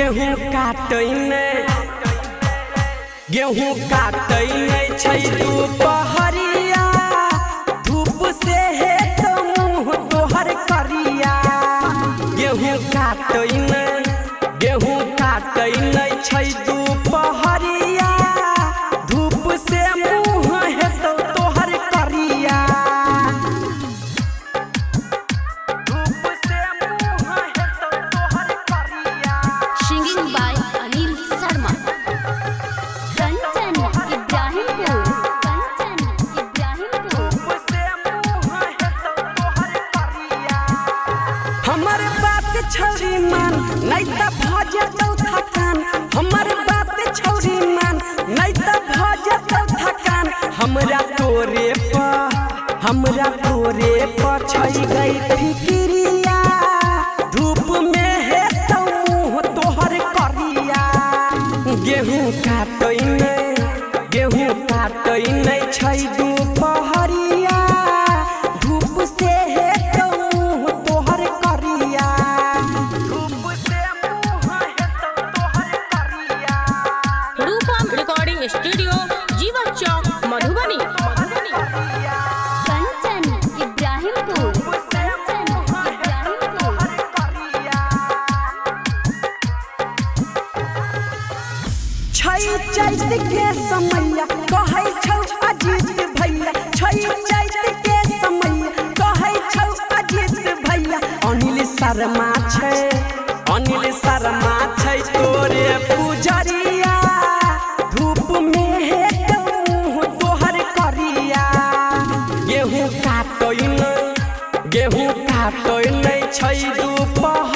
गेहूँ काटै नहीं छै दुपहरिया धूप से है तो मुँह तोहर करिया। गेहूँ काटै नहीं छै दुपहरिया धूप से मुँह है तो तोहर करिया। धूप से मुँह है तो तोहर करिया। Singing by Anil Sharma. Kanchan Ibrahimpur. हमर बात छौरी मान नहीं त भजे चौथा कान। हमर बात छौरी मान नहीं त भजे चौथा कान। हमरा तोरे पर छै गई फिकिरिया धूप में है तो मुँह तोहर करिया। गेहूँ काटै नहीं छै दुपहरिया धूप से है तो मुँह तोहर करिया। धूप से मुँह है तो तोहर करिया। रूपम रिकॉर्डिंग स्टूडियो जीवन चौक मधुबनी। Kanchan Ibrahimpur. छै चैत के समैया कहै छौ अजीत भैया। छै चैत के समैया कहै छौ अजीत भैया। अनिल शर्मा छै तोरे पुजरिया धूप में है तो मुँह तोहर करिया। गेहूँ काटै नहीं छै दुपहरिया